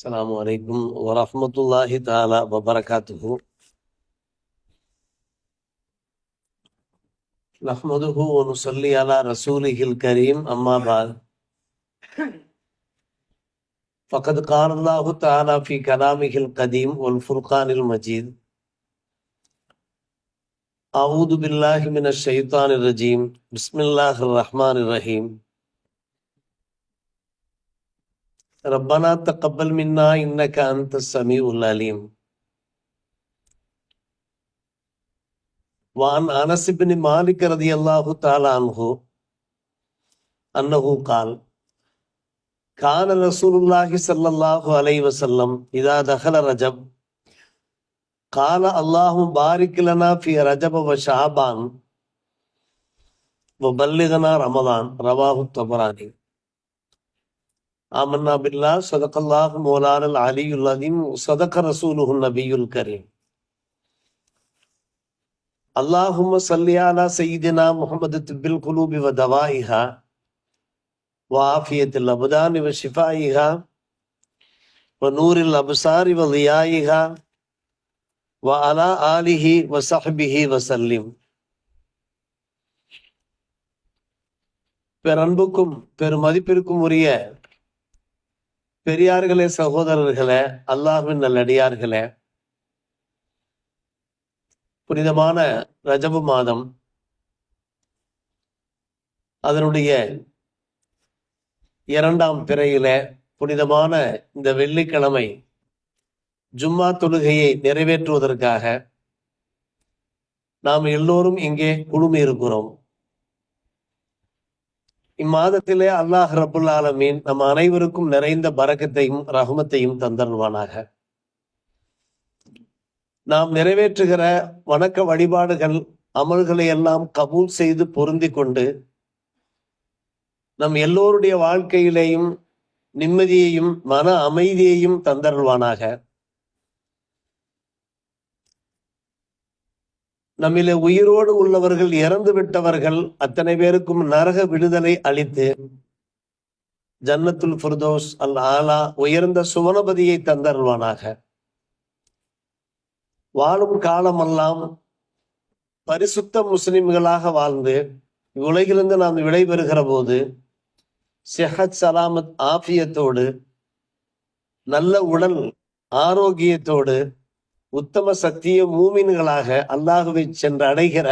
السلام عليكم ورحمة الله تعالى وبركاته. نحمده ونصلي على رسوله الكريم أما بعد فقد قال الله تعالى في كلامه القديم والفرقان المجيد أعوذ بالله من الشيطان الرجيم بسم الله الرحمن الرحيم ربنا تقبل منا إنك أنت السميع العليم. وعن أنس بن مالك رضي الله تعالى عنه أنه قال كان رسول الله صلى الله عليه وسلم إذا دخل رجب قال اللهم بارك لنا في رجب وشعبان وبلغنا رمضان. رواه الطبراني. آمنا بالله صدق الله مولانا العلي العظيم صدق رسوله النبي الكريم. اللهم صل على سيدنا محمد طب القلوب ودوائها وعافية الأبدان وشفائها ونور الأبصار وضيائها وعلى آله وصحبه وسلم. பெரன்புக்கும் பெருமதிப்பிற்கும் உரிய பெரியார்களே, சகோதரர்களே, அல்லாஹ்வின் நல்லடியார்களே, புனிதமான ரஜபு மாதம் அதனுடைய இரண்டாம் பிறையில புனிதமான இந்த வெள்ளிக்கிழமை ஜும்மா தொழுகையை நிறைவேற்றுவதற்காக நாம் எல்லோரும் இங்கே குழுமி இருக்கிறோம். இம்மாதத்திலே அல்லாஹ் ரப்புல் ஆலமீன் நம் அனைவருக்கும் நிறைந்த பரக்கத்தையும் ரஹ்மத்தையும் தந்தருவானாக. நாம் நிறைவேற்றுகிற வணக்க வழிபாடுகள் அமல்களை எல்லாம் கபூல் செய்து பொருந்தி கொண்டு நம் எல்லோருடைய வாழ்க்கையிலேயும் நிம்மதியையும் மன அமைதியையும் தந்தருவானாக. நம்மிலே உயிரோடு உள்ளவர்கள், இறந்து விட்டவர்கள் அத்தனை பேருக்கும் நரக விடுதலை அளித்து ஜன்னத்துல் ஃபிர்தௌஸ் அல் ஆலா உயர்ந்த சுவனபதியை தந்தருவானாக. வாழும் காலமெல்லாம் பரிசுத்த முஸ்லிம்களாக வாழ்ந்து உலகிலிருந்து நாம் விடைபெறுகிற போது சிஹத் சலாமத் ஆஃபியத்தோடு, நல்ல உடல் ஆரோக்கியத்தோடு, உத்தம சத்திய மூமின்களாக அல்லாஹுவை சென்று அடைகிற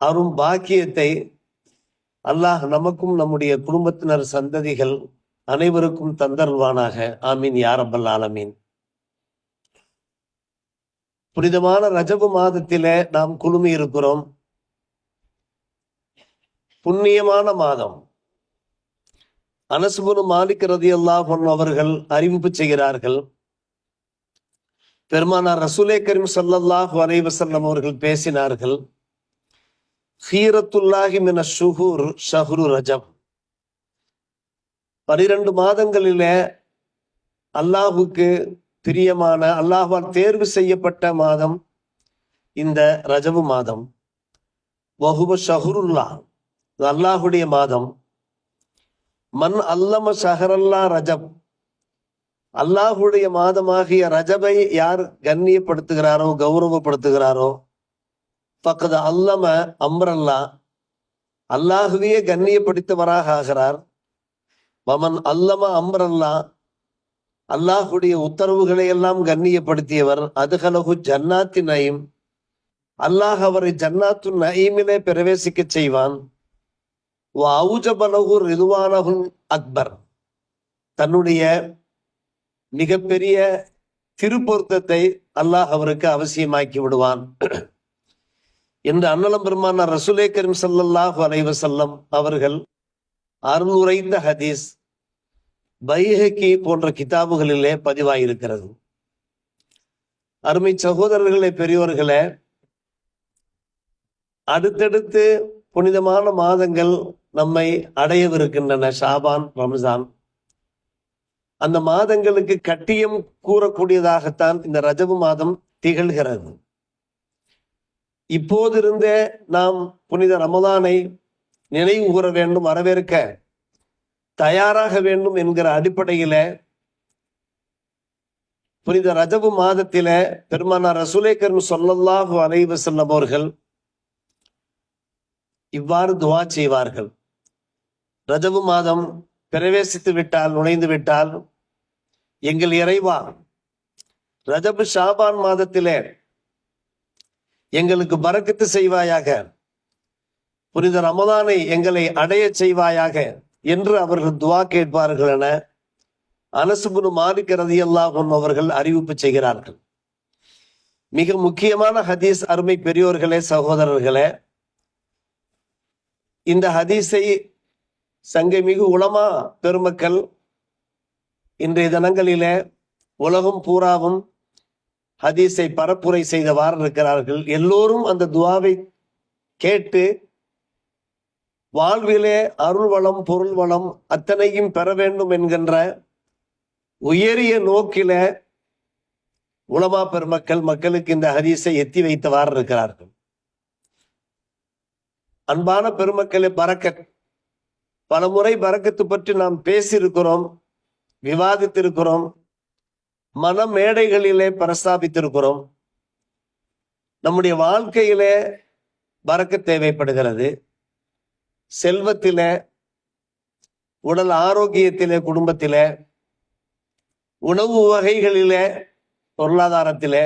அரும் பாக்கியத்தை அல்லாஹ் நமக்கும் நம்முடைய குடும்பத்தினர் சந்ததிகள் அனைவருக்கும் தந்தருவானாக. ஆமீன் யா ரப்பல் ஆலமீன். புனிதமான ரஜபு மாதத்திலே நாம் குழுமி இருக்கிறோம். புண்ணியமான மாதம். அனஸ் இப்னு மாலிக் ரலியல்லாஹு அன்ஹு அவர்கள் அறிவிப்பு செய்கிறார்கள், பெருமானார் ரசூலே கரீம் ஸல்லல்லாஹு அலைஹி வஸல்லம் அவர்கள் பேசினார்கள், ஹீரத்துல்லாஹி மின ஷுஹூர் ஷஹ்ரு ரஜப். 12 மாதங்களிலே அல்லாஹுக்கு பிரியமான, அல்லாஹ்வால் தேர்வு செய்யப்பட்ட மாதம் இந்த ரஜபு மாதம். வஹுவ ஷஹ்ருல்லாஹ், அல்லாஹுடைய மாதம். மன் அல்லம ஷஹரல்லா ரஜப், அல்லாஹுடைய மாதமாகிய ரஜபை யார் கண்ணியப்படுத்துகிறாரோ, கௌரவப்படுத்துகிறாரோ, ஃபக்கத் அல்லம அம்ரல்லா, அல்லாஹுவையே கண்ணியப்படுத்தவராக ஆகிறார். வமன் அல்லம அம்ரல்லா, அல்லாஹுடைய உத்தரவுகளை எல்லாம் கண்ணியப்படுத்தியவர். அதுகலகு ஜன்னாத்தி நயீம், அல்லாஹ் அவரை ஜன்னாத்து நயீமிலே பிரவேசிக்க செய்வான். வஅவுஜபலகு ரிதுவானஹுல் அக்பர், தன்னுடைய மிகப்பெரிய திருப்பொருத்தத்தை அல்லாஹ் அவருக்கு அவசியமாக்கி விடுவான் என்று அன்னலம் பெருமானார் ரசூலே கரீம் ஸல்லல்லாஹு அலைஹி வஸல்லம் அவர்கள் அருளுரைத்த ஹதீஸ் பைஹகி போன்ற கிதாபுகளிலே பதிவாயிருக்கிறது. அருமை சகோதரர்களே, பெரியோர்களே, அடுத்தடுத்து புனிதமான மாதங்கள் நம்மை அடையவிருக்கின்றன. ஷாபான், ரம்ஜான், அந்த மாதங்களுக்கு கட்டியம் கூறக்கூடியதாகத்தான் இந்த ரஜபு மாதம் திகழ்கிறது. இப்போதிருந்தே நாம் புனித ரமலானை நினைவு கூற வேண்டும், வரவேற்க தயாராக வேண்டும் என்கிற அடிப்படையில புனித ரஜபு மாதத்தில பெருமானார் ரசூலே கரீம் ஸல்லல்லாஹு அலைஹி வஸல்லம் அவர்கள் இவ்வாறு துஆ செய்வார்கள். ரஜபு மாதம் பிரவேசித்து விட்டால், நுழைந்து விட்டால், எங்கள் இறைவா, ரஜபு ஷாபான் மாதத்திலே எங்களுக்கு பரக்கத்து செய்வாயாக, புனித ரமதானை எங்களை அடைய செய்வாயாக என்று அவர்கள் துஆ கேட்பார்கள் என அனஸ் இப்னு மாலிக் ரலியல்லாஹு அன்ஹு அவர்கள் அறிவிப்பு செய்கிறார்கள். மிக முக்கியமான ஹதீஸ். அருமை பெரியோர்களே, சகோதரர்களே, இந்த ஹதீஸை சங்கைமிகு உலமா பெருமக்கள் இன்றைய தினங்களிலே உலகம் பூராவும் ஹதீஸை பரப்புரை செய்தவாறு இருக்கிறார்கள். எல்லோரும் அந்த துஆவை கேட்டு வாழ்விலே அருள் வளம், பொருள் வளம் அத்தனையும் பெற வேண்டும் என்கின்ற உயரிய நோக்கில உலமா பெருமக்கள் மக்களுக்கு இந்த ஹதீஸை எத்தி வைத்தவாறு இருக்கிறார்கள். அன்பான பெருமக்களே, பரக்கத், பலமுறை பரக்கத்து பற்றி நாம் பேசியிருக்கிறோம், விவாதித்திருக்கிறோம், மன மேடைகளிலே பிரஸ்தாபித்திருக்கிறோம். நம்முடைய வாழ்க்கையிலே பரக்கத் தேவைப்படுகிறது. செல்வத்திலே, உடல் ஆரோக்கியத்திலே, குடும்பத்திலே, உணவு வகைகளிலே, பொருளாதாரத்திலே,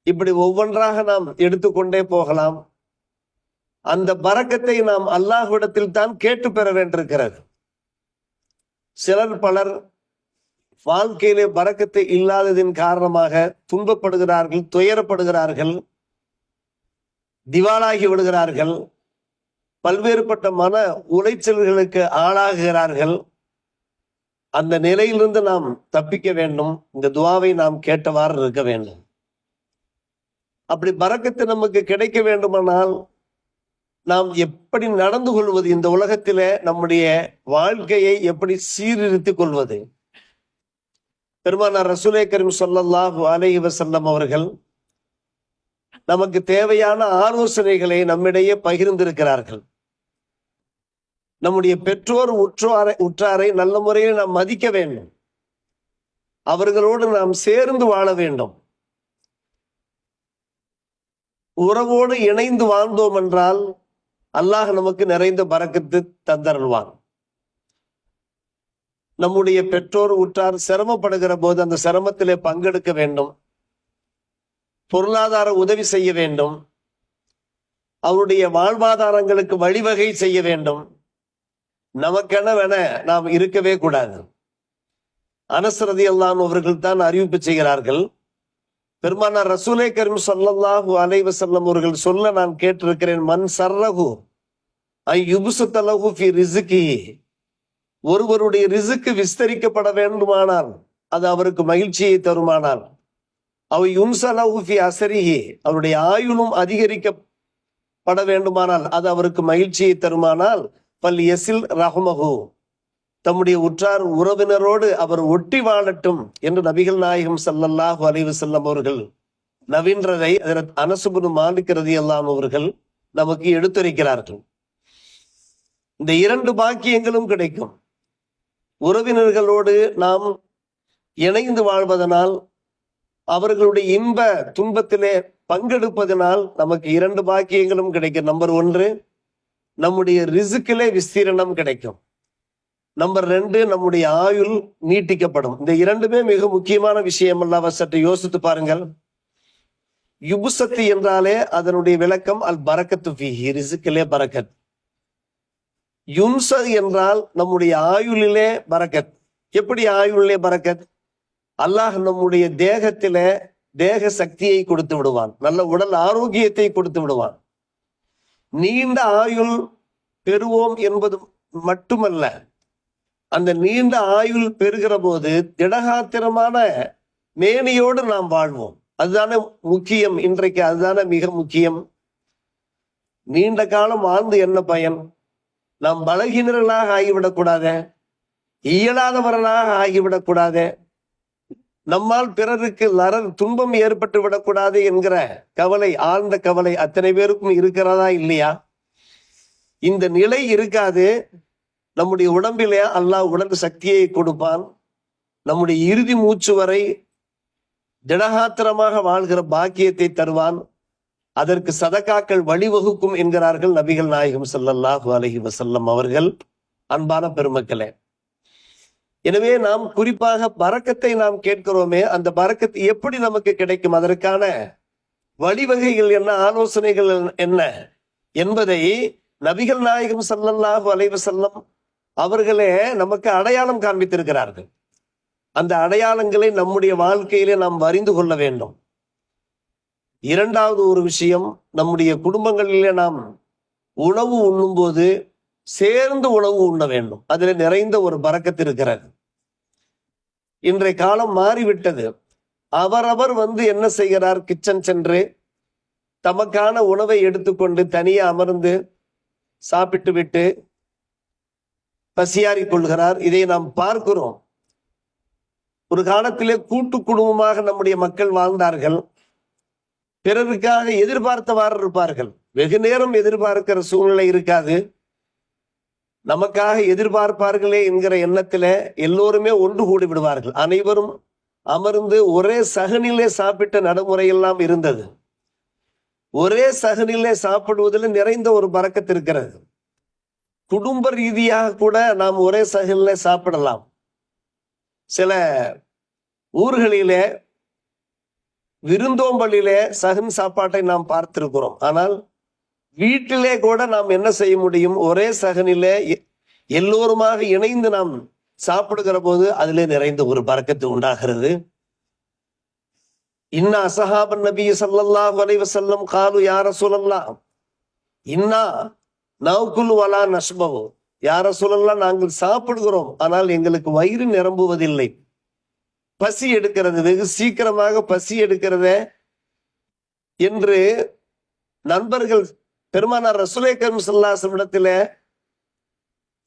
இப்படி ஒவ்வொன்றாக நாம் எடுத்துக்கொண்டே போகலாம். அந்த பரக்கத்தை நாம் அல்லாஹ்விடத்தில் தான் கேட்டு பெற வேண்டியிருக்கிறது. பலர் வாழ்க்கையிலே பரக்கத்தை இல்லாததின் காரணமாக துன்பப்படுகிறார்கள், துயரப்படுகிறார்கள், திவாலாகி விடுகிறார்கள், பல்வேறுபட்ட மன உளைச்சல்களுக்கு ஆளாகிறார்கள். அந்த நிலையிலிருந்து நாம் தப்பிக்க வேண்டும். இந்த துஆவை நாம் கேட்டவாறு இருக்க வேண்டும். அப்படி பரக்கத்து நமக்கு கிடைக்க வேண்டுமானால் நாம் எப்படி நடந்து கொள்வது, இந்த உலகத்திலே நம்முடைய வாழ்க்கையை எப்படி சீர்திருத்திக் கொள்வது? பெருமானார் ரசூலே கரீம் ஸல்லல்லாஹு அலைஹி வஸல்லம் அவர்கள் நமக்கு தேவையான ஆலோசனைகளை நம்மிடையே பகிர்ந்திருக்கிறார்கள். நம்முடைய பெற்றோர் உற்றாரை நல்ல முறையில் நாம் மதிக்க வேண்டும். அவர்களோடு நாம் சேர்ந்து வாழ வேண்டும். உறவோடு இணைந்து வாழ்ந்தோம் என்றால் அல்லாஹ் நமக்கு நிறைந்த பரக்கத்து தந்தருள்வான். நம்முடைய பெற்றோர் உற்றார் சிரமப்படுகிற போது அந்த சிரமத்திலே பங்கெடுக்க வேண்டும். பொருளாதார உதவி செய்ய வேண்டும். அவருடைய வாழ்வாதாரங்களுக்கு வழிவகை செய்ய வேண்டும். நமக்கெனவென நாம் இருக்கவே கூடாது. அனஸ் ரலியல்லாஹு அன்ஹு அவர்கள் தான் அறிவிப்பு செய்கிறார்கள். பெருமானார் ரசூலே கரீம் ஸல்லல்லாஹு அலைஹி வஸல்லம் அவர்கள் சொல்ல நான் கேட்டிருக்கிறேன், மன் சர்ரஹு ஐ யுப்ஸத லஹு ஃபீ ரிஸ்கிஹி, ஒருவருடைய ரிஸ்க் விஸ்தரிக்கப்பட வேண்டுமானால், அது அவருக்கு மகிழ்ச்சியை தருமானால், அவ் யுன்ஸலஹு ஃபீ அஸ்ரிஹி, அவருடைய ஆயுளும் அதிகரிக்கப்பட வேண்டுமானால், அது அவருக்கு மகிழ்ச்சியை தருமானால், பல் யஸில் ரஹ்மஹு, தம்முடைய உற்றார் உறவினரோடு அவர் ஒட்டி வாழட்டும் என்று நபிகள் நாயகம் ஸல்லல்லாஹு அலைஹி வஸல்லம் அவர்கள் நவீன்றதை அனஸ் இப்னு மாலிக் ரலியல்லாஹு அன்ஹு அவர்கள் நமக்கு எடுத்துரைக்கிறார்கள். இந்த இரண்டு பாக்கியங்களும் கிடைக்கும். உறவினர்களோடு நாம் இணைந்து வாழ்வதனால், அவர்களுடைய இன்ப துன்பத்திலே பங்கெடுப்பதனால் நமக்கு இரண்டு பாக்கியங்களும் கிடைக்கும். நம்பர் 1, நம்முடைய ரிஸ்கிலே விஸ்தீரணம் கிடைக்கும். நம்பர் 2, நம்முடைய ஆயுள் நீட்டிக்கப்படும். இந்த இரண்டுமே மிக முக்கியமான விஷயம் அல்லவா? சற்று யோசித்து பாருங்கள். யுபுசத்து என்றாலே அதனுடைய விளக்கம் அல் பரக்கத்து ஃபீஹி, ரிஸ்கிலே பரக்கத். யுன்ச என்றால் நம்முடைய ஆயுளிலே பரக்கத். எப்படி ஆயுளிலே பரக்கத்? அல்லாஹ் நம்முடைய தேகத்திலே தேக சக்தியை கொடுத்து விடுவான், நல்ல உடல் ஆரோக்கியத்தை கொடுத்து விடுவான். நீண்ட ஆயுள் பெறுவோம் என்பது மட்டுமல்ல, அந்த நீண்ட ஆயுள் பெறுகிற போது திடகாத்திரமான மேனியோடு நாம் வாழ்வோம். அதுதானே முக்கியம். இன்றைக்கு அதுதானே மிக முக்கியம். நீண்ட காலம் வாழ்ந்து என்ன பயன்? நாம் பலகீனர்களாக ஆகிவிடக்கூடாதே, இயலாதவர்களாக ஆகிவிடக்கூடாதே, நம்மால் பிறருக்கு துன்பம் ஏற்பட்டு விடக்கூடாது என்கிற கவலை, ஆழ்ந்த கவலை அத்தனை பேருக்கும் இருக்கிறதா இல்லையா? இந்த நிலை இருக்காது. நம்முடைய உடம்பிலே அல்லாஹ் உடல் சக்தியை கொடுப்பான். நம்முடைய இறுதி மூச்சு வரை திடகாத்திரமாக வாழ்கிற பாக்கியத்தை தருவான். அதற்கு சதகாக்கள் வழிவகுக்கும் என்கிறார்கள் நபிகள் நாயகம் ஸல்லல்லாஹு அலைஹி வஸல்லம் அவர்கள். அன்பான பெருமக்களே, எனவே நாம் குறிப்பாக பரக்கத்தை நாம் கேட்கிறோமே, அந்த பரக்கத்து எப்படி நமக்கு கிடைக்கும், அதற்கான வழிவகைகள் என்ன, ஆலோசனைகள் என்ன என்பதை நபிகள் நாயகம் ஸல்லல்லாஹு அலைஹி வஸல்லம் அவர்களே நமக்கு அடையாளம் காண்பித்திருக்கிறார்கள். அந்த அடையாளங்களை நம்முடைய வாழ்க்கையிலே நாம் அறிந்து கொள்ள வேண்டும். இரண்டாவது ஒரு விஷயம், நம்முடைய குடும்பங்களிலே நாம் உணவு உண்ணும் போது சேர்ந்து உணவு உண்ண வேண்டும். அதில் நிறைந்த ஒரு பரக்கத்து இருக்கிறது. இன்றைய காலம் மாறிவிட்டது. அவரவர் என்ன செய்கிறார், கிச்சன் சென்று தமக்கான உணவை எடுத்துக்கொண்டு தனியே அமர்ந்து சாப்பிட்டு விட்டு பசியாறிக் கொள்கிறார். இதை நாம் பார்க்கிறோம். ஒரு காலத்திலே கூட்டு குடும்பமாக நம்முடைய மக்கள் வாழ்ந்தார்கள். பிறருக்காக எதிர்பார்த்தவாறு இருப்பார்கள். வெகு நேரம் எதிர்பார்க்கிற சூழ்நிலை இருக்காது. நமக்காக எதிர்பார்ப்பார்களே என்கிற எண்ணத்துல எல்லோருமே ஒன்று கூடி விடுவார்கள். அனைவரும் அமர்ந்து ஒரே சகனிலே சாப்பிட்ட நடைமுறையெல்லாம் இருந்தது. ஒரே சகனிலே சாப்பிடுவதில் நிறைந்த ஒரு பரக்கத்து இருக்கிறது. குடும்ப ரீதியாக கூட நாம் ஒரே சகனிலே சாப்பிடலாம். சில ஊர்களிலே விருந்தோம்பலிலே சகன் சாப்பாட்டை நாம் பார்த்திருக்கிறோம். ஆனால் வீட்டிலே கூட நாம் என்ன செய்ய முடியும், ஒரே சகனிலே எல்லோருமாக இணைந்து நாம் சாப்பிடுகிற போது அதிலே நிறைந்த ஒரு பரக்கத்து உண்டாகிறது. இன்னா அஸஹாபன் நபி ஸல்லல்லாஹு அலைஹி வஸல்லம் காலு யா ரசூலல்லாஹ் இன்னா நௌகுல் வலா நஷ்பஹு. யா ரசூலல்லாஹ், நாங்கள் சாப்பிடுகிறோம், ஆனால் எங்களுக்கு வயிறு நிரம்புவதில்லை, பசி எடுக்கிறது, வெகு சீக்கிரமாக பசி எடுக்கிறத என்று நண்பர்கள் பெருமானார் ரசூலே கரீம் ஸல்லல்லாஹு அலைஹி வஸல்லம் இடத்துல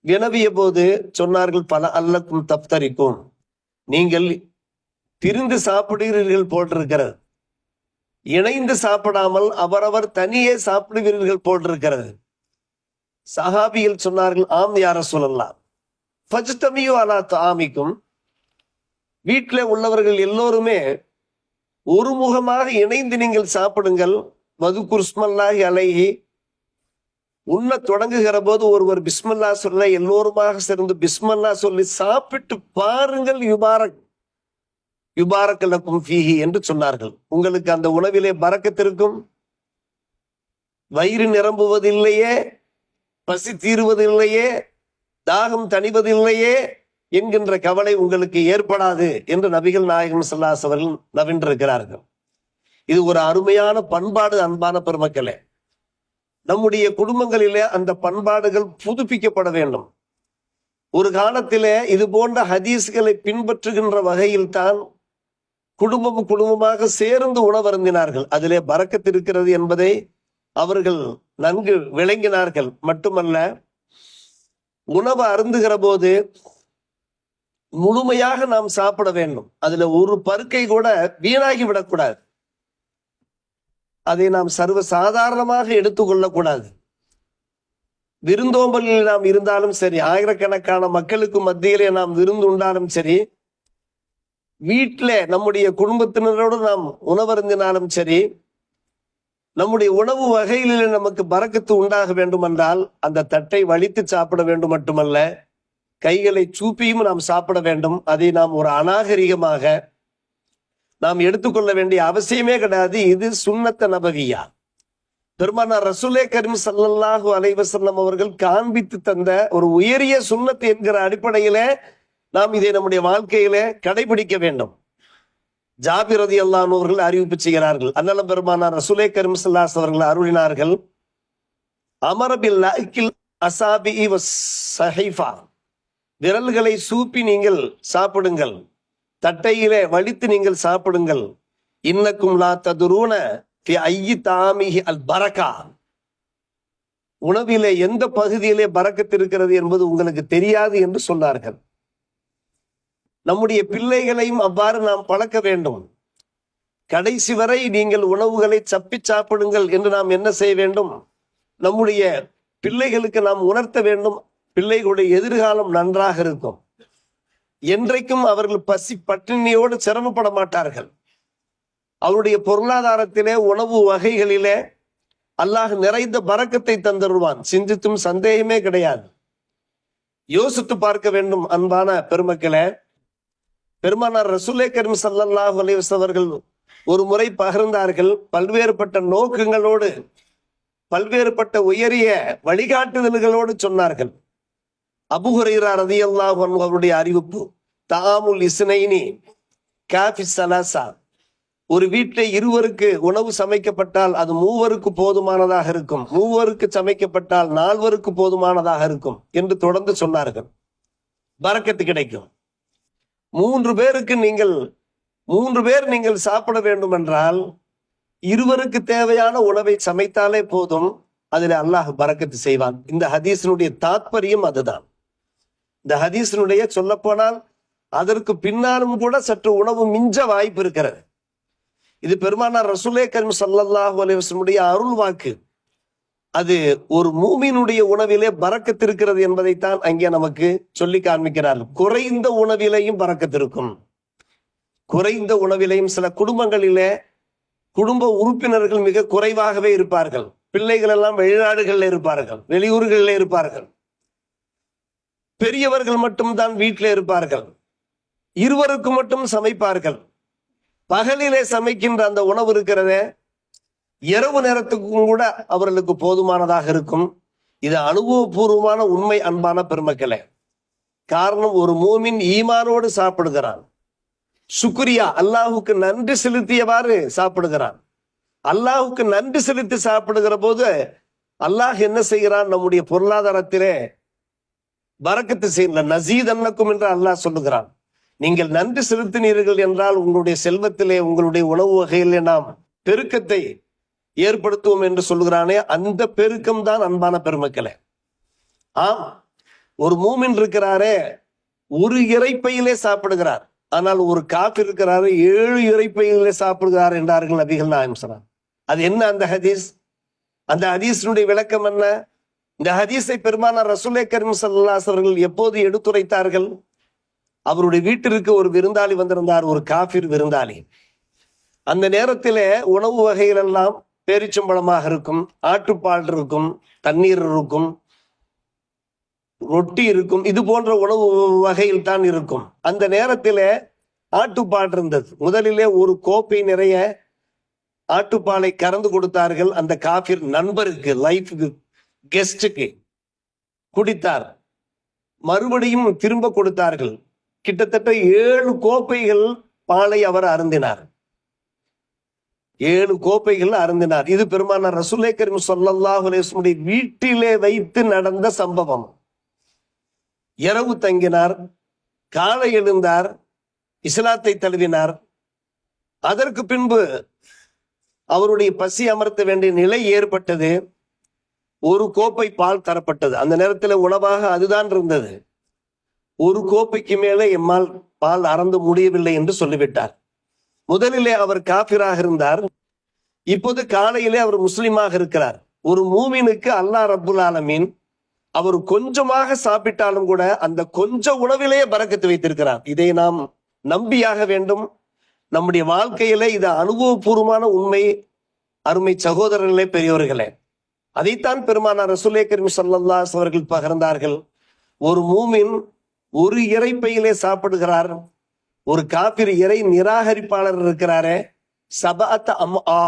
வினவிய போது சொன்னார்கள், பல அல்லக்கும் தப்தரிக்கும், நீங்கள் பிரிந்து சாப்பிடுகிறீர்கள் போட்டிருக்கிறது, இணைந்து சாப்பிடாமல் அவரவர் தனியே சாப்பிடுவீர்கள் போட்டிருக்கிறது. சஹாபியில் சொன்னார்கள், ஆம் யா ரசூலல்லாஹ், ஃபஜ்தமியு அலா தஆமிக்கும், வீட்டிலே உள்ளவர்கள் எல்லோருமே ஒருமுகமாக இணைந்து நீங்கள் சாப்பிடுங்கள். வதுகுர் இஸ்மல்லாஹி அலைஹி, உண்ண தொடங்குகிற போது ஒருவர் பிஸ்மில்லா சொல்ல எல்லோருமாக சேர்ந்து பிஸ்மில்லா சொல்லி சாப்பிட்டு பாருங்கள், யுபாரக் லக்கும் ஃபீஹி என்று சொன்னார்கள். உங்களுக்கு அந்த உணவிலே பரக்கத் இருக்கும். வயிறு நிரம்புவதில்லையே, பசி தீருவதில்லையே, தாகம் தணிவதில்லையே என்கின்ற கவலை உங்களுக்கு ஏற்படாது என்று நபிகள் நாயகம் ஸல்லல்லாஹு அலைஹி வஸல்லம் நவின்றிருக்கிறார்கள். இது ஒரு அருமையான பண்பாடு. அன்பான பெருமக்களே, நம்முடைய குடும்பங்களிலே அந்த பண்பாடுகள் புதுப்பிக்கப்பட வேண்டும். ஒரு காலத்திலே இது போன்ற ஹதீஸ்களை பின்பற்றுகின்ற வகையில் தான் குடும்பமாக சேர்ந்து உணவருந்தினார்கள். அதிலே பரக்கத் இருக்கிறது என்பதை அவர்கள் நன்கு விளங்கினார்கள். மட்டுமல்ல, உணவு அருந்துகிற போது முழுமையாக நாம் சாப்பிட வேண்டும். அதுல ஒரு பருக்கை கூட வீணாகி விடக்கூடாது. அதை நாம் சர்வ சாதாரணமாக எடுத்துக்கொள்ளக்கூடாது. விருந்தோம்பலில் நாம் இருந்தாலும் சரி, ஆயிரக்கணக்கான மக்களுக்கு மத்தியிலே நாம் விருந்து உண்டாலும் சரி, வீட்டில நம்முடைய குடும்பத்தினரோடு நாம் உணவருந்தினாலும் சரி, நம்முடைய உணவு வகையிலே நமக்கு பரக்கத்து உண்டாக வேண்டும் என்றால் அந்த தட்டை வலித்து சாப்பிட வேண்டும். மட்டுமல்ல, கைகளை சூப்பியும் நாம் சாப்பிட வேண்டும். அதை நாம் ஒரு அநாகரிகமாக நாம் எடுத்துக்கொள்ள வேண்டிய அவசியமே கிடையாது. இது சுன்னத்த நபவியா. பெருமானார் ரசூலே கரீம் ஸல்லல்லாஹு அலைஹி வஸல்லம் அவர்கள் காண்பித்து தந்த ஒரு உயரிய சுன்னத் என்கிற அடிப்படையில நாம் இதை நம்முடைய வாழ்க்கையில கடைபிடிக்க வேண்டும். ஜாபிர் ரலியல்லாஹு அன்ஹு அவர்கள் அறிவிப்பு செய்கிறார்கள். அதனால பெருமானார் ரசூலே கரீம் ஸல்லல்லாஹு அலைஹி வஸல்லம் அவர்கள் அருளினார்கள், அமர பில் லாக்கில் அஸாபிஇ வஸ்ஸஹீஃபா, விரல்களை சூப்பி நீங்கள் சாப்பிடுங்கள், தட்டையிலே வலித்து நீங்கள் சாப்பிடுங்கள். இன்னக்கும் லா ததுரூன ஃபி ஐயி தாமிஹி அல் பரக்கா, உணவிலே எந்த பகுதியிலே பரக்கத்து இருக்கிறது என்பது உங்களுக்கு தெரியாது என்று சொன்னார்கள். நம்முடைய பிள்ளைகளையும் அவ்வாறு நாம் பழக்க வேண்டும். கடைசி வரை நீங்கள் உணவுகளை சப்பி சாப்பிடுங்கள் என்று நாம் என்ன செய்ய வேண்டும், நம்முடைய பிள்ளைகளுக்கு நாம் உணர்த்த வேண்டும். பிள்ளைகளுடைய எதிர்காலம் நன்றாக இருக்கும். என்றைக்கும் அவர்கள் பசி பட்டினியோடு சிரமப்பட மாட்டார்கள். அவருடைய பொருளாதாரத்திலே, உணவு வகைகளிலே அல்லாஹ் நிறைந்த பரக்கத்தை தந்துருவான். சிந்தித்தும் சந்தேகமே கிடையாது. யோசித்து பார்க்க வேண்டும் அன்பான பெருமக்களே. பெருமானார் ரசூலே கரீம் ஸல்லல்லாஹு அலைஹி வஸல்லம் அவர்கள் ஒரு முறை பகிர்ந்தார்கள். பல்வேறுபட்ட நோக்கங்களோடு, பல்வேறுபட்ட உயரிய வழிகாட்டுதல்களோடு சொன்னார்கள். அபூ ஹுரைரா ரலியல்லாஹு அன்ஹு அவருடைய அறிவிப்பு, தஆமுல் இஸ்னைனி காஃபி ஸலாஸா, ஒரு வீட்டில் இருவருக்கு உணவு சமைக்கப்பட்டால் அது மூவருக்கு போதுமானதாக இருக்கும், மூவருக்கு சமைக்கப்பட்டால் நால்வருக்கு போதுமானதாக இருக்கும் என்று தொடர்ந்து சொன்னார்கள். பரக்கத்து கிடைக்கும். மூன்று பேர் நீங்கள் சாப்பிட வேண்டும் என்றால் இருவருக்கு தேவையான உணவை சமைத்தாலே போதும், அதில் அல்லாஹ் பரக்கத்து செய்வான். இந்த ஹதீஸினுடைய தாத்பரியம் அதுதான். இந்த ஹதீஸினுடைய சொல்லப்போனால் அதற்கு பின்னாலும் கூட சற்று உணவு மிஞ்ச வாய்ப்பு இருக்கிறது. இது பெருமானார் ரசூலே கரீம் ஸல்லல்லாஹு அலைஹி வஸல்லம் அருள் வாக்கு. அது ஒரு மூமினுடைய உணவிலே பரக்கத்து இருக்கிறது என்பதைத்தான் அங்கே நமக்கு சொல்லி காண்பிக்கிறார்கள். குறைந்த உணவிலேயும் பரக்கத்து இருக்கும். குறைந்த உணவிலேயும் சில குடும்பங்களிலே குடும்ப உறுப்பினர்கள் மிக குறைவாகவே இருப்பார்கள். பிள்ளைகள் எல்லாம் வெளிநாடுகளில் இருப்பார்கள், வெளியூர்களில் இருப்பார்கள். பெரியவர்கள் மட்டும்தான் வீட்டில் இருப்பார்கள். இருவருக்கு மட்டும் சமைப்பார்கள். பகலிலே சமைக்கின்ற அந்த உணவு இருக்கிறதே, இரவு நேரத்துக்கும் கூட அவர்களுக்கு போதுமானதாக இருக்கும். இது அனுபவபூர்வமான உண்மை அன்பான பெருமக்களே. காரணம், ஒரு மூமின் ஈமானோடு சாப்பிடுகிறான். சுக்ரியா, அல்லாஹுக்கு நன்றி செலுத்தியவாறு சாப்பிடுகிறான். அல்லாஹுக்கு நன்றி செலுத்தி சாப்பிடுகிற போது அல்லாஹ் என்ன செய்கிறான்? நம்முடைய பொருளாதாரத்திலே பரக்கத்து செய்யல, நசீதன்னக்கும் என்று அல்லாஹ் சொல்லுகிறான். நீங்கள் நன்றி செலுத்தினீர்கள் என்றால் உங்களுடைய செல்வத்திலே, உங்களுடைய உணவு வகையிலே நாம் பெருக்கத்தை ஏற்படுத்துவோம் என்று சொல்லுகிறானே, அந்த பெருக்கம் தான் அன்பான பெருமக்களே. ஆம், ஒரு மூமின் இருக்கிறாரே, ஒரு இறைப்பையிலே சாப்பிடுகிறார். ஆனால் ஒரு காஃபிர் இருக்கிறாரு, 7 இறைப்பையிலே சாப்பிடுகிறார் என்றார்கள் நபிகள் நாயகம் ஸல்லல்லாஹு அலைஹி வஸல்லம். அது என்ன அந்த ஹதீஸ்? அந்த ஹதீஸினுடைய விளக்கம் என்ன? இந்த ஹதீஸை பெருமானார் ரசூலே கரீம் ஸல்லல்லாஹு அலைஹி வஸல்லம் அவர்கள் எப்போது எடுத்துரைத்தார்கள்? அவருடைய வீட்டிற்கு ஒரு விருந்தாளி வந்திருந்தார், ஒரு காஃபிர் விருந்தாளி. அந்த நேரத்திலே உணவு வகைகள் எல்லாம் பேரிச்சம்பழமாக இருக்கும், ஆட்டுப்பால் இருக்கும், தண்ணீர் இருக்கும், ரொட்டி இருக்கும், இது போன்ற உணவு வகையில் தான் இருக்கும். அந்த நேரத்திலே ஆட்டுப்பால் இருந்தது. முதலிலே ஒரு கோப்பை நிறைய ஆட்டுப்பாலை கறந்து கொடுத்தார்கள் அந்த காஃபிர் நண்பருக்கு, லைஃபுக்கு, கெஸ்டுக்கு குடித்தார். மறுபடியும் திரும்ப கொடுத்தார்கள். கிட்டத்தட்ட 7 கோப்பைகள் பாலை அவர் அருந்தினார். 7 கோப்பைகள் அருந்தினார். இது பெருமானார் ரசூலே கரீம் ஸல்லல்லாஹு அலைஹி வஸல்லம் வீட்டிலே வைத்து நடந்த சம்பவம். இரவு தங்கினார், காலை எழுந்தார், இஸ்லாத்தை தழுவினார். அதற்கு பின்பு அவருடைய பசி அமர்த்த வேண்டிய நிலை ஏற்பட்டது. ஒரு கோப்பை பால் தரப்பட்டது. அந்த நேரத்தில் உணவாக அதுதான் இருந்தது. ஒரு கோப்பைக்கு மேலே எம்மால் பால் அறந்து முடியவில்லை என்று சொல்லிவிட்டார். முதலிலே அவர் காஃபிராக இருந்தார், இப்போது காலையிலே அவர் முஸ்லிமாக இருக்கிறார். ஒரு மூமினுக்கு அல்லாஹ் ரப்புல் ஆலமீன் அவர் கொஞ்சமாக சாப்பிட்டாலும் கூட அந்த கொஞ்ச உணவிலேயே பரக்கத்து வைத்திருக்கிறார். இதை நாம் நம்பியாக வேண்டும். நம்முடைய வாழ்க்கையிலே இது அனுபவபூர்வமான உண்மை. அருமை சகோதரர்களே, பெரியோர்களே, அதைத்தான் பெருமானார் ரசூலே கரீம் ஸல்லல்லாஹு அலைஹி வஸல்லம் அவர்கள் பகிர்ந்தார்கள். ஒரு மூமின் ஒரு இறைப்பையிலே சாப்பிடுகிறார். ஒரு காபிர் இறை நிராகரிப்பாளர் இருக்கிறாரே, சபஅத் அம்ஆ,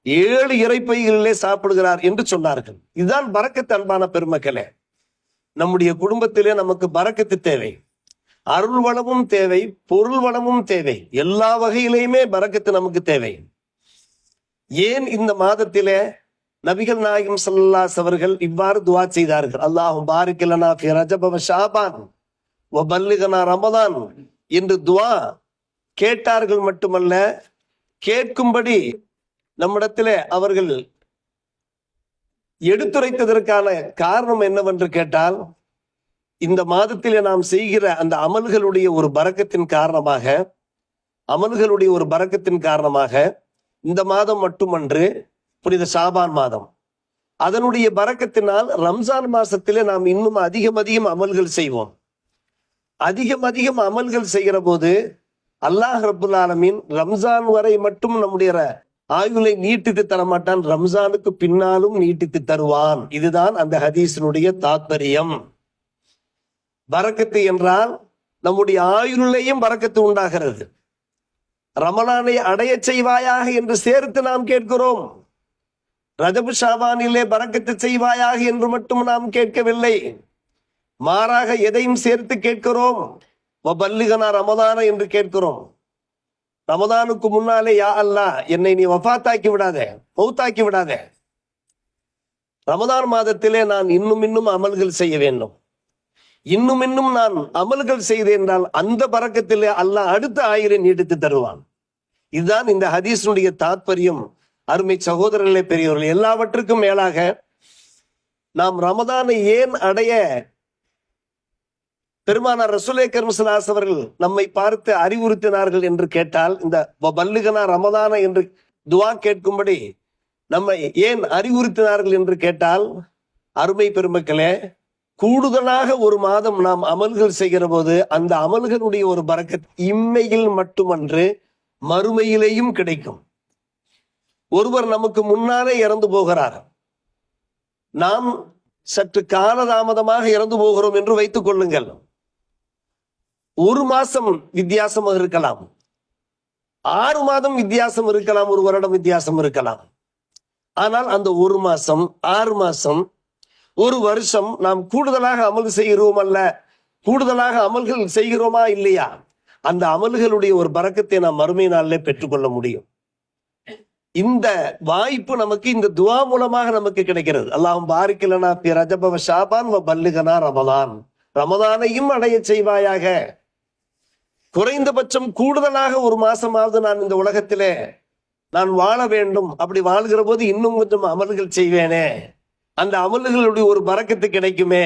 7 இறைப்பைகளிலே சாப்பிடுகிறார் என்று சொன்னார்கள். இதுதான் பரக்கத்து அன்பான பெருமக்களே. நம்முடைய குடும்பத்திலே நமக்கு பரக்கத்து தேவை, அருள் வளமும் தேவை, பொருள் வளமும் தேவை. எல்லா வகையிலையுமே பரக்கத்து நமக்கு தேவை. ஏன் இந்த மாதத்திலே நபிகள் நாயகம் ஸல்லல்லாஹு அலைஹி அவர்கள் இவ்வாறு துஆ செய்தார்கள்? அல்லாஹும் பாரிக் லனா ஃபி ரஜப வ ஷஅபான் வ பல்லிகனா ரமதான் என்று துஆ கேட்டார்கள். மட்டுமல்ல, கேட்கும்படி நம்மிடத்திலே அவர்கள் எடுத்துரைத்ததற்கான காரணம் என்னவென்று கேட்டால், இந்த மாதத்திலே நாம் செய்கிற அந்த அமல்களுடைய ஒரு பரக்கத்தின் காரணமாக இந்த மாதம் மட்டுமன்று, புனித ஷாபான் மாதம், அதனுடைய பரக்கத்தினால் ரம்ஜான் மாசத்திலே நாம் இன்னும் அதிகம் அமல்கள் செய்வோம். அதிகம் அமல்கள் செய்கிற போது அல்லாஹ் ரப்புல் ஆலமீன் ரம்ஜான் வரை மட்டும் நம்முடைய ஆயுளை நீட்டித்து தரமாட்டான், ரம்ஜானுக்கு பின்னாலும் நீட்டித்து தருவான். இதுதான் அந்த ஹதீஸினுடைய தாத்பரியம். பரக்கத்து என்றால் நம்முடைய ஆயுளையும் பரக்கத்து உண்டாகிறது. ரமலானை அடைய செய்வாயாக என்று சேர்த்து நாம் கேட்கிறோம். ரஜபு ஷாபானிலே பரக்கத்து செய்வாயாக என்று மட்டும் நாம் கேட்கவில்லை, மாறாக எதையும் சேர்த்து கேட்கிறோம். வபல்லிகனா ரமதான என்று கேட்கிறோம். ரமதானுக்கு முன்னாலே யா அல்லாஹ் என்னை நீ வஃபாத்தாக்கி விடாதே, மௌத்தாக்கி விடாதே. ரமதான் மாதத்திலே நான் இன்னும் அமல்கள் செய்ய வேண்டும். இன்னும் நான் அமல்கள் செய்தேன் என்றால் அந்த பரக்கத்திலே அல்லாஹ் அடுத்த ஆயிரை நீடித்து தருவான். இதுதான் இந்த ஹதீஸுடைய தாத்பரியம். அருமை சகோதரர்களே, பெரியவர்கள், எல்லாவற்றுக்கும் மேலாக நாம் ரமதானை ஏன் அடைய பெருமானார் ரசூலே கரீம் ஸல்லல்லாஹு அலைஹி அவர்கள் நம்மை பார்த்து அறிவுறுத்தினார்கள் என்று கேட்டால், இந்த பல்லுகனா ரமதான என்று துவா கேட்கும்படி நம்மை ஏன் அறிவுறுத்தினார்கள் என்று கேட்டால், அருமை பெருமக்களே, கூடுதலாக ஒரு மாதம் நாம் அமல்கள் செய்கிற போது அந்த அமல்களுடைய ஒரு பரக்கத் இம்மையில் மட்டுமன்று மறுமையிலேயும் கிடைக்கும். ஒருவர் நமக்கு முன்னாலே இறந்து போகிறார், நாம் சற்று காலதாமதமாக இறந்து போகிறோம் என்று வைத்துக் கொள்ளுங்கள். ஒரு மாசம் வித்தியாசம் இருக்கலாம், 6 மாதம் வித்தியாசம் இருக்கலாம், 1 வருடம் வித்தியாசம் இருக்கலாம். ஆனால் அந்த 1 மாசம், 6 மாசம், 1 வருஷம் நாம் கூடுதலாக அமல் செய்கிறோம் அல்ல, கூடுதலாக அமல்கள் செய்கிறோமா இல்லையா, அந்த அமல்களுடைய ஒரு பரக்கத்தை நாம் மறுமை நாளிலே பெற்றுக்கொள்ள முடியும். இந்த வாய்ப்பு நமக்கு இந்த துவா மூலமாக நமக்கு கிடைக்கிறது. அல்லாஹும் பாரிக் லனா ஃபி ரஜப வ ஷாபான் வ பல்லிகனா ரமலான். ரமதானையும் அடைய செய்வாயாக. குறைந்தபட்சம் கூடுதலாக 1 மாசமாவது நான் இந்த உலகத்திலே நான் வாழ வேண்டும். அப்படி வாழ்கிற போது இன்னும் கொஞ்சம் அமல்கள் செய்வேனே, அந்த அமல்களுடைய ஒரு பரக்கத்து கிடைக்குமே.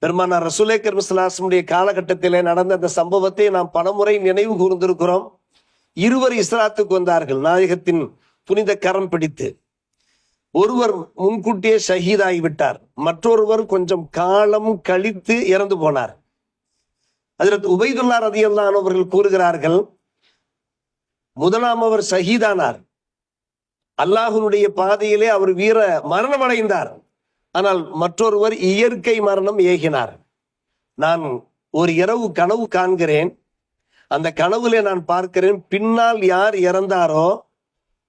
பெருமானார் ரசூலே கரீம் ஸல்லல்லாஹு அலைஹி வஸல்லம் காலகட்டத்திலே நடந்த அந்த சம்பவத்தை நாம் பலமுறை நினைவு கூர்ந்திருக்கிறோம். இருவர் இஸ்லாத்துக்கு வந்தார்கள், நாயகத்தின் புனித கரம் பிடித்து. ஒருவர் முன்கூட்டியே ஷஹீதாகிவிட்டார், மற்றொருவர் கொஞ்சம் காலம் கழித்து இறந்து போனார். ஹஜ்ரத் உபைதுல்லா ரலியல்லாஹு அன்ஹு அவர்கள் கூறுகிறார்கள், முதலாம் அவர் ஷஹீதானார், அல்லாஹ்வுடைய பாதையிலே அவர் வீர மரணம் அடைந்தார். ஆனால் மற்றொருவர் இயற்கை மரணம் ஏகினார். நான் ஒரு இரவு கனவு காண்கிறேன், அந்த கனவுலே நான் பார்க்கிறேன், பின்னால் யார் இறந்தாரோ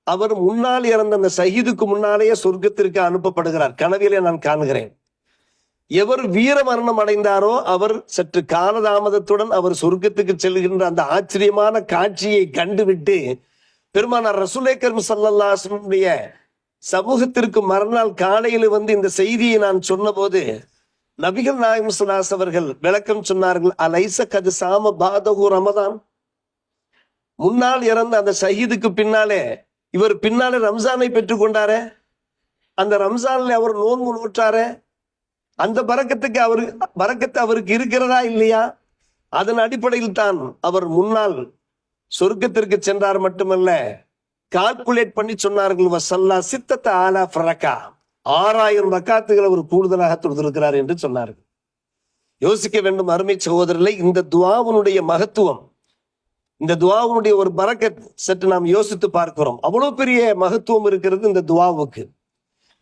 அவர் முன்னால் இறந்த அந்த ஷஹீதுக்கு முன்னாலேயே சொர்க்கத்திற்கு அனுப்பப்படுகிறார். கனவிலே நான் காண்கிறேன். எவர் வீர மரணம் அடைந்தாரோ அவர் சற்று காலதாமதத்துடன் அவர் சொர்க்கத்துக்கு செல்கின்ற அந்த ஆச்சரியமான காட்சியை கண்டுவிட்டு பெருமானார் ரசூலே கரீம் ஸல்லல்லாஹு அலைஹி வஸல்லம் சமூகத்திற்கு மறுநாள் காலையில் வந்து இந்த செய்தியை நான் சொன்னபோது நபிகள் நாயகம் ஸல்லல்லாஹு அலைஹி அவர்கள் விளக்கம் சொன்னார்கள், அலைஸ கது சாம பாதஹு ரமதான். முன்னால் இறந்த அந்த ஷஹீதுக்கு பின்னாலே இவர் பின்னாலே ரம்ஜானை பெற்றுக் கொண்டாரே, அந்த ரம்ஜான்ல அவர் நோன்பு நோற்றாரே, அந்த பரக்கத்து அவருக்கு இருக்கிறதா இல்லையா? அதன் அடிப்படையில் தான் அவர் முன்னால் சொர்க்கத்திற்கு சென்றார். மட்டுமல்ல, கால்குலேட் பண்ணி சொன்னார்கள், வசல்லா சித்தத்த ஆலா ஃபரக்கா, 6000 ரக்காத்துகளை அவர் கூடுதலாக தொழுதிருக்கிறார் என்று சொன்னார்கள். யோசிக்க வேண்டும் அருமை சகோதரர்களே, இந்த துஆவுடைய மகத்துவம், இந்த துஆவுடைய ஒரு பரக்கத் சற்று நாம் யோசித்து பார்க்கிறோம். அவ்வளவு பெரிய மகத்துவம் இருக்கிறது இந்த துஆவுக்கு.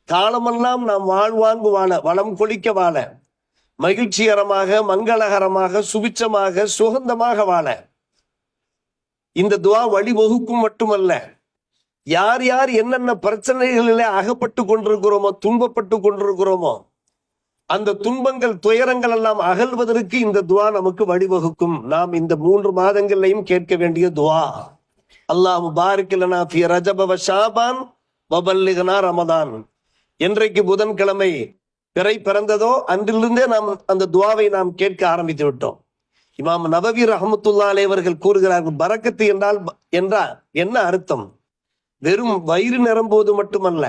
காலமெல்லாம் நாம் வாழ்வாங்கு வாழ, வளம் கொளிக்க வாழ, மகிழ்ச்சிகரமாக, மங்களகரமாக, சுபிச்சமாக, சுகந்தமாக வாழ இந்த துஆ வழிவகுக்கும். மட்டுமல்ல, யார் யார் என்னென்ன பிரச்சனைகளிலே அகப்பட்டு கொண்டிருக்கிறோமோ, துன்பப்பட்டு கொண்டிருக்கிறோமோ, அந்த துன்பங்கள், துயரங்கள் எல்லாம் அகல்வதற்கு இந்த துஆ நமக்கு வழிவகுக்கும். நாம் இந்த 3 மாதங்களையும் கேட்க வேண்டிய துஆ. அல்லாஹ் பாரிக் லனா ஃபி ரஜப வ ஷாபான் வ பல்லிகனா ரமதான். என்றைக்கு புதன்கிழமை பிறை பிறந்ததோ அன்றிலிருந்தே நாம் அந்த துஆவை நாம் கேட்க ஆரம்பித்து விட்டோம். இமாம் நபவி ரஹ்மத்துல்லாஹி அலைஹி அவர்கள் கூறுகிறார்கள், பரக்கத்து என்றால் என்ன அர்த்தம்? வெறும் வயிறு நிரம்புவது மட்டுமல்ல,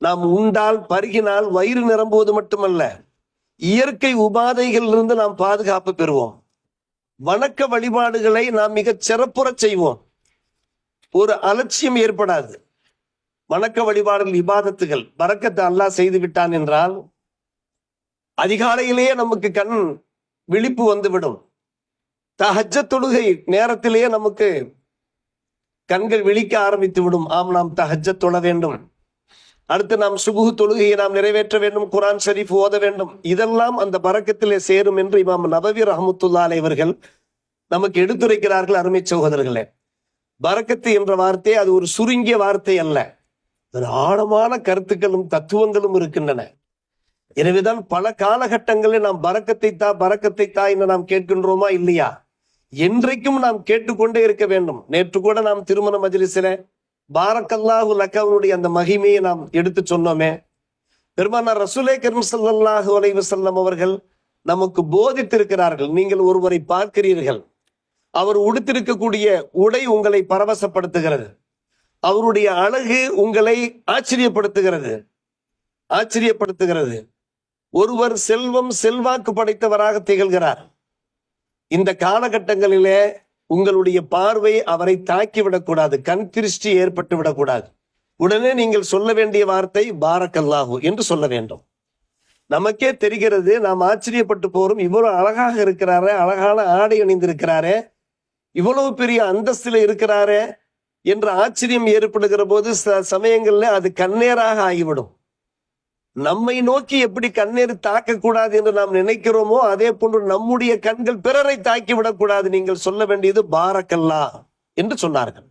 நாம் உண்டால் பருகினால் வயிறு நிரம்புவது மட்டுமல்ல, இயற்கை உபாதைகளிலிருந்து நாம் பாதுகாப்பு பெறுவோம். வணக்க வழிபாடுகளை நாம் மிகச் சிறப்புற செய்வோம். ஒரு அலட்சியம் ஏற்படாது. வணக்க வழிபாடுகள், இபாதத்துகள் பரக்கத்தை அல்லாஹ் செய்து விட்டான் என்றால் அதிகாலையிலேயே நமக்கு கண் விழிப்பு வந்துவிடும். தஹஜ்ஜத் தொழுகை நேரத்திலேயே நமக்கு கண்கள் விழிக்க ஆரம்பித்து விடும். ஆம், நாம் தஹஜ்ஜத் தொழ வேண்டும், அடுத்து நாம் சுபுஹ் தொழுகையை நாம் நிறைவேற்ற வேண்டும், குர்ஆன் ஷரீஃப் ஓத வேண்டும். இதெல்லாம் அந்த பரக்கத்திலே சேரும் என்று இமாம் நபவி ரஹ்மத்துல்லாஹி அலைஹி அவர்கள் நமக்கு எடுத்துரைக்கிறார்கள். அருமை சகோதரர்களே, பரக்கத்து என்ற வார்த்தை அது ஒரு சுருங்கிய வார்த்தை அல்ல, ஒரு ஆழமான கருத்துக்களும் தத்துவங்களும் இருக்கின்றன. எனவேதான் பல காலகட்டங்களில் நாம் பரக்கத்தை தா என்று நாம் கேட்கின்றோமா இல்லையா? என்றைக்கும் நாம் கேட்டுக்கொண்டே இருக்க வேண்டும். நேற்று கூட நாம் திருமண மஜ்லிஸில பாரக்கல்லாஹு லக்கவுடைய அந்த மகிமையை நாம் எடுத்து சொன்னோமே. பெருமானார் ரசூலே கரீம் ஸல்லல்லாஹு அலைஹி வஸல்லம் அவர்கள் நமக்கு போதித்திருக்கிறார்கள். நீங்கள் ஒருவரை பார்க்கிறீர்கள், அவர் உடுத்திருக்கக்கூடிய உடை உங்களை பரவசப்படுத்துகிறது, அவருடைய அழகு உங்களை ஆச்சரியப்படுத்துகிறது. ஒருவர் செல்வாக்கு படைத்தவராக திகழ்கிறார். இந்த காலகட்டங்களிலே உங்களுடைய பார்வை அவரை தாக்கிவிடக்கூடாது, கண் திருஷ்டி ஏற்பட்டு விடக்கூடாது. உடனே நீங்கள் சொல்ல வேண்டிய வார்த்தை பாரக்கல்லாஹு என்று சொல்ல வேண்டும். நமக்கே தெரிகிறது, நாம் ஆச்சரியப்பட்டு போறோம், இவ்வளவு அழகாக இருக்கிறாரே, அழகான ஆடை அணிந்திருக்கிறாரே, இவ்வளவு பெரிய அந்தஸ்துல இருக்கிறாரே என்ற ஆச்சரியம் ஏற்படுகிற போது சமயங்கள்ல அது கண்ணேராக ஆகிவிடும். நம்மை நோக்கி எப்படி கண்ணீர் தாக்கக்கூடாது என்று நாம் நினைக்கிறோமோ அதே போன்று நம்முடைய கண்கள் பிறரை தாக்கி விடக்கூடாது. நீங்கள் சொல்ல வேண்டியது பாரக்கல்லா என்று சொன்னார்கள்.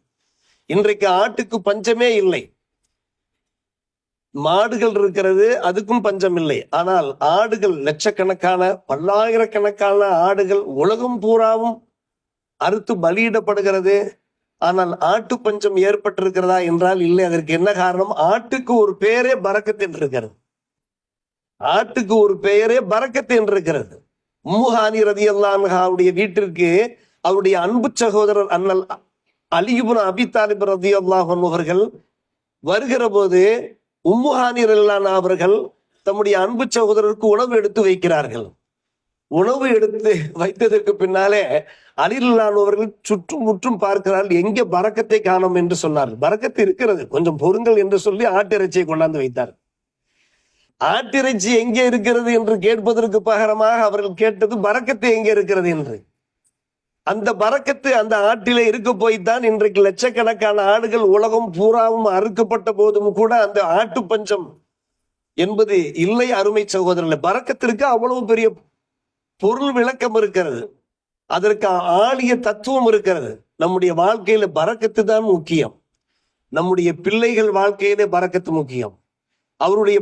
இன்றைக்கு ஆட்டுக்கு பஞ்சமே இல்லை, மாடுகள் இருக்கிறது, அதுக்கும் பஞ்சம் இல்லை. ஆனால் ஆடுகள் லட்சக்கணக்கான பல்லாயிரக்கணக்கான ஆடுகள் உலகம் பூராவும் அறுத்து பலியிடப்படுகிறது. ஆனால் ஆட்டு பஞ்சம் ஏற்பட்டிருக்கிறதா என்றால் இல்லை. அதற்கு என்ன காரணம்? ஆட்டுக்கு ஒரு பெயரே பரக்கத்து என்று இருக்கிறது. ஆட்டுக்கு ஒரு பெயரே பரக்கத்து என்று இருக்கிறது. உம்மு ஹானி ரலியல்லாஹு அன்ஹாவுடைய வீட்டிற்கு அவருடைய அன்பு சகோதரர் அண்ணல் அலி இப்னு அபி தாலிப் ரலியல்லாஹு அன்ஹு அவர்கள் வருகிற போது உம்மு ஹானி ரலியல்லாஹு அன்ஹா அவர்கள் தம்முடைய அன்பு சகோதரருக்கு உணவு எடுத்து வைக்கிறார்கள். உணவு எடுத்து வைத்ததற்கு பின்னாலே அலி ரலியல்லாஹு அன்ஹு அவர்கள் சுற்றும் முற்றும் பார்க்கிறார்கள், எங்கே பரக்கத்தை காணோம் என்று சொன்னார்கள். பரக்கத்து இருக்கிறது, கொஞ்சம் பொறுங்கள் என்று சொல்லி ஆட்டிறைச்சியை கொண்டாந்து வைத்தார். ஆட்டிறைச்சி எங்கே இருக்கிறது என்று கேட்பதற்கு பகரமாக அவர்கள் கேட்டது பரக்கத்து எங்கே இருக்கிறது என்று. அந்த பரக்கத்து அந்த ஆட்டிலே இருக்க போய்தான் இன்றைக்கு லட்சக்கணக்கான ஆடுகள் உலகம் பூராவும் அறுக்கப்பட்ட போதும் கூட அந்த ஆட்டு பஞ்சம் என்பது இல்லை. அருமை சகோதரர்களே, பரக்கத்திற்கு அவ்வளவு பெரிய பொருள் விளக்கம் இருக்கிறது, அதற்கு ஆழிய தத்துவம் இருக்கிறது. நம்முடைய வாழ்க்கையில பரக்கத்து தான் முக்கியம். நம்முடைய பிள்ளைகள் வாழ்க்கையிலே பரக்கத்து முக்கியம், அவருடைய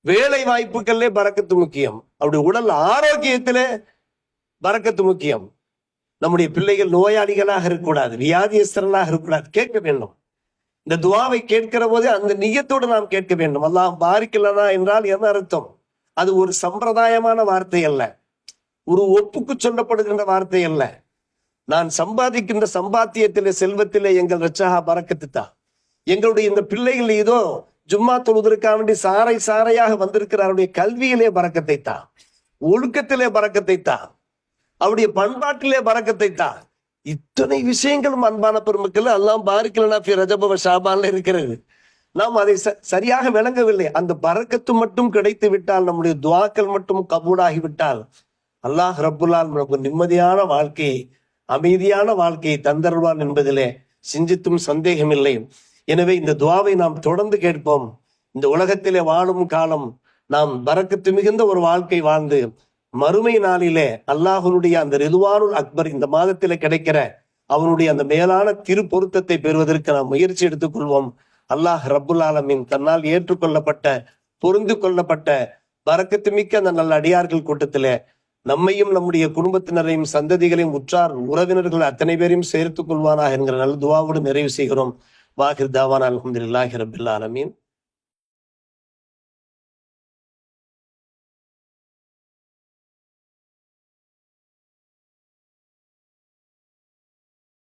வேலை வாய்ப்புகளிலே பரக்கத்து முக்கியம், அவருடைய உடல் ஆரோக்கியத்திலே பரக்கத்து முக்கியம். நம்முடைய பிள்ளைகள் நோயாளிகளாக இருக்கக்கூடாது, வியாதியஸ்தர்களாக இருக்கக்கூடாது. கேட்க வேண்டும். இந்த துவாவை கேட்கிற போது அந்த நியத்தோடு நாம் கேட்க வேண்டும். அல்லாஹ் பாரிக்கலனா என்றால் என்ன அர்த்தம்? அது ஒரு சம்பிரதாயமான வார்த்தை அல்ல, ஒரு ஒப்புக்கு சொல்லப்படுகின்ற வார்த்தை அல்ல. நான் சம்பாதிக்கின்ற சம்பாத்தியத்திலே செல்வத்திலே எங்கள் ரச்சகா பரக்கத்து தான். எங்களுடைய இந்த பிள்ளைகள் ஏதோ ஜும்மா தொழுவதற்காக வேண்டி சாரையாக வந்திருக்கிறாருடைய கல்வியிலே பரக்கத்தை தான், ஒழுக்கத்திலே பரக்கத்தை தான், அவருடைய பண்பாட்டிலே பரக்கத்தை தான். இத்தனை விஷயங்களும் அன்பான பெருமக்கள் அல்லாஹ் பாரிக்கலனா ஃபி ரஜப வ ஷாபான்ல இருக்கிறது. நாம் அதை சரியாக விளங்கவில்லை. அந்த பரக்கத்து மட்டும் கிடைத்து விட்டால், நம்முடைய துஆக்கள் மட்டும் கபூலாகி விட்டால், அல்லாஹ் ரப்புல் ஆலமீன் நிம்மதியான வாழ்க்கையை, அமைதியான வாழ்க்கையை தந்தருள்வான் என்பதிலே சிந்தித்தும் சந்தேகமில்லை. எனவே இந்த துஆவை நாம் தொடர்ந்து கேட்போம். இந்த உலகத்திலே வாழும் காலம் நாம் பரக்கத்து மிகுந்த ஒரு வாழ்க்கை வாழ்ந்து மறுமை நாளிலே அல்லாஹ்வுடைய அந்த ரிதுவானுல் அக்பர் இந்த மாதத்திலே கிடைக்கிற அவனுடைய அந்த மேலான திரு பொருத்தத்தை பெறுவதற்கு நாம் முயற்சி எடுத்துக்கொள்வோம். அல்லாஹ் ரப்புல் ஆலமீன் தன்னால் ஏற்றுக்கொள்ளப்பட்ட, பொருந்து கொள்ளப்பட்ட பரக்கத்து மிக்க அந்த நல்ல அடியார்கள் கூட்டத்திலே நம்மையும் நம்முடைய குடும்பத்தினரையும் சந்ததிகளையும் உற்றார் உறவினர்கள் அத்தனை பேரையும் சேர்த்துக் கொள்வானாக என்கிற நல்ல துஆவோடு நிறைவு செய்கிறோம். வாஹிர் தாவானா அல்ஹம்துலில்லாஹி ரப்பில் ஆலமீன்.